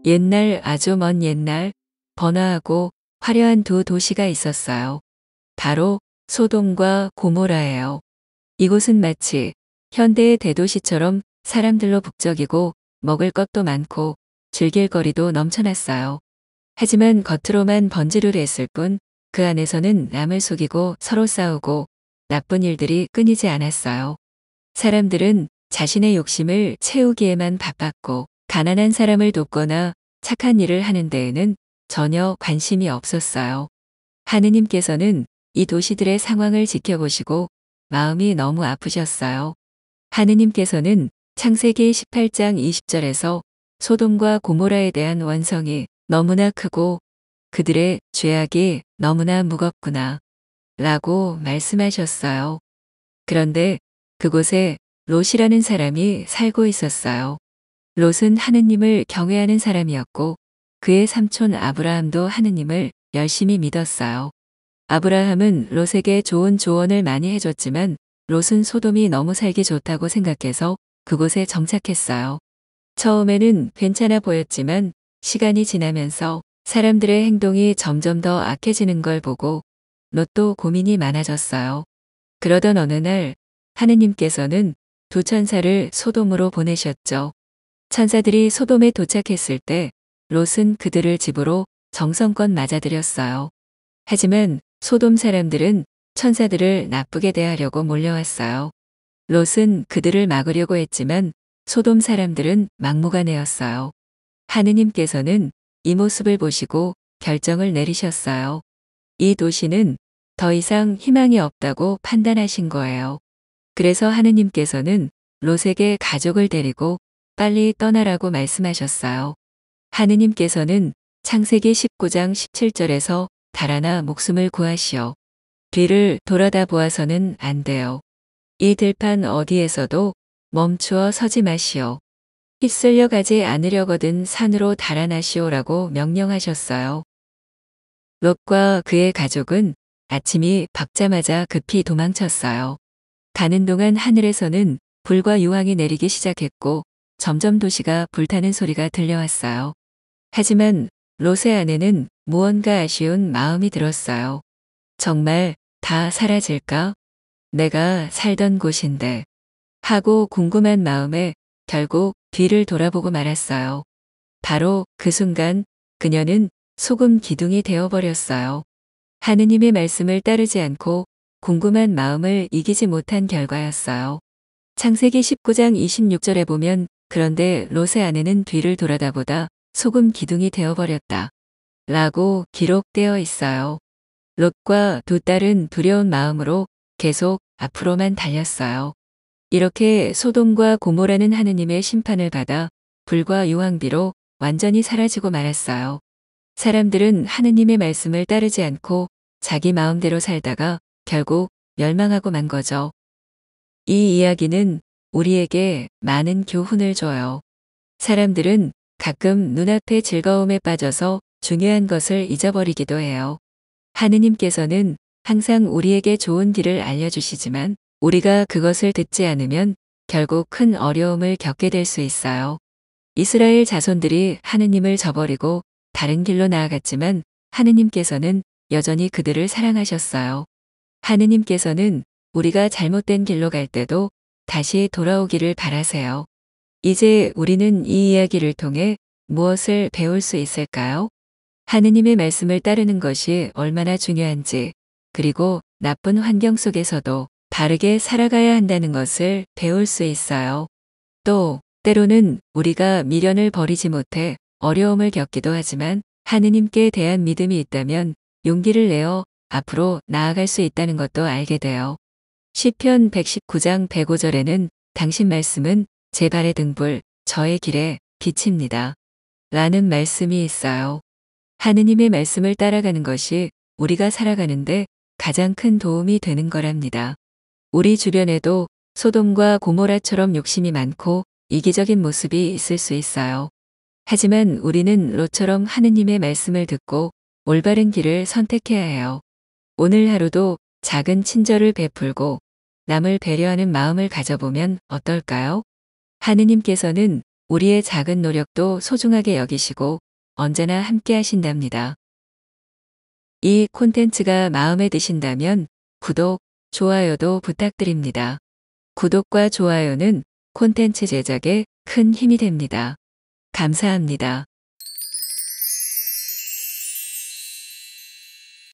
옛날 아주 먼 옛날 번화하고 화려한 두 도시가 있었어요. 바로 소돔과 고모라예요. 이곳은 마치 현대의 대도시처럼 사람들로 북적이고 먹을 것도 많고 즐길 거리도 넘쳐났어요. 하지만 겉으로만 번지르르했을 뿐 그 안에서는 남을 속이고 서로 싸우고 나쁜 일들이 끊이지 않았어요. 사람들은 자신의 욕심을 채우기에만 바빴고 가난한 사람을 돕거나 착한 일을 하는 데에는 전혀 관심이 없었어요. 하느님께서는 이 도시들의 상황을 지켜보시고 마음이 너무 아프셨어요. 하느님께서는 창세기 18장 20절에서 소돔과 고모라에 대한 원성이 너무나 크고 그들의 죄악이 너무나 무겁구나 라고 말씀하셨어요. 그런데 그곳에 롯이라는 사람이 살고 있었어요. 롯은 하느님을 경외하는 사람이었고 그의 삼촌 아브라함도 하느님을 열심히 믿었어요. 아브라함은 롯에게 좋은 조언을 많이 해줬지만 롯은 소돔이 너무 살기 좋다고 생각해서 그곳에 정착했어요. 처음에는 괜찮아 보였지만 시간이 지나면서 사람들의 행동이 점점 더 악해지는 걸 보고 롯도 고민이 많아졌어요. 그러던 어느 날 하느님께서는 두 천사를 소돔으로 보내셨죠. 천사들이 소돔에 도착했을 때 롯은 그들을 집으로 정성껏 맞아들였어요. 하지만 소돔 사람들은 천사들을 나쁘게 대하려고 몰려왔어요. 롯은 그들을 막으려고 했지만 소돔 사람들은 막무가내였어요. 하느님께서는 이 모습을 보시고 결정을 내리셨어요. 이 도시는 더 이상 희망이 없다고 판단하신 거예요. 그래서 하느님께서는 롯에게 가족을 데리고 빨리 떠나라고 말씀하셨어요. 하느님께서는 창세기 19장 17절에서 달아나 목숨을 구하시오. 뒤를 돌아다 보아서는 안 돼요. 이 들판 어디에서도 멈추어 서지 마시오. 휩쓸려 가지 않으려거든 산으로 달아나시오라고 명령하셨어요. 롯과 그의 가족은 아침이 밝자마자 급히 도망쳤어요. 가는 동안 하늘에서는 불과 유황이 내리기 시작했고 점점 도시가 불타는 소리가 들려왔어요. 하지만 롯의 아내는 무언가 아쉬운 마음이 들었어요. 정말 다 사라질까? 내가 살던 곳인데. 하고 궁금한 마음에 결국 뒤를 돌아보고 말았어요. 바로 그 순간 그녀는 소금 기둥이 되어버렸어요. 하느님의 말씀을 따르지 않고 궁금한 마음을 이기지 못한 결과였어요. 창세기 19장 26절에 보면 그런데 롯의 아내는 뒤를 돌아다보다 소금 기둥이 되어버렸다. 라고 기록되어 있어요. 롯과 두 딸은 두려운 마음으로 계속 앞으로만 달렸어요. 이렇게 소돔과 고모라는 하느님의 심판을 받아 불과 유황비로 완전히 사라지고 말았어요. 사람들은 하느님의 말씀을 따르지 않고 자기 마음대로 살다가 결국 멸망하고 만 거죠. 이 이야기는 우리에게 많은 교훈을 줘요. 사람들은 가끔 눈앞의 즐거움에 빠져서 중요한 것을 잊어버리기도 해요. 하느님께서는 항상 우리에게 좋은 길을 알려주시지만 우리가 그것을 듣지 않으면 결국 큰 어려움을 겪게 될 수 있어요. 이스라엘 자손들이 하느님을 저버리고 다른 길로 나아갔지만 하느님께서는 여전히 그들을 사랑하셨어요. 하느님께서는 우리가 잘못된 길로 갈 때도 다시 돌아오기를 바라세요. 이제 우리는 이 이야기를 통해 무엇을 배울 수 있을까요? 하느님의 말씀을 따르는 것이 얼마나 중요한지, 그리고 나쁜 환경 속에서도 바르게 살아가야 한다는 것을 배울 수 있어요. 또 때로는 우리가 미련을 버리지 못해 어려움을 겪기도 하지만 하느님께 대한 믿음이 있다면 용기를 내어 앞으로 나아갈 수 있다는 것도 알게 돼요. 시편 119장 105절에는 당신 말씀은 제 발의 등불, 저의 길에 빛입니다. 라는 말씀이 있어요. 하느님의 말씀을 따라가는 것이 우리가 살아가는데 가장 큰 도움이 되는 거랍니다. 우리 주변에도 소돔과 고모라처럼 욕심이 많고 이기적인 모습이 있을 수 있어요. 하지만 우리는 롯처럼 하느님의 말씀을 듣고 올바른 길을 선택해야 해요. 오늘 하루도 작은 친절을 베풀고 남을 배려하는 마음을 가져보면 어떨까요? 하느님께서는 우리의 작은 노력도 소중하게 여기시고 언제나 함께 하신답니다. 이 콘텐츠가 마음에 드신다면 구독, 좋아요도 부탁드립니다. 구독과 좋아요는 콘텐츠 제작에 큰 힘이 됩니다. 감사합니다.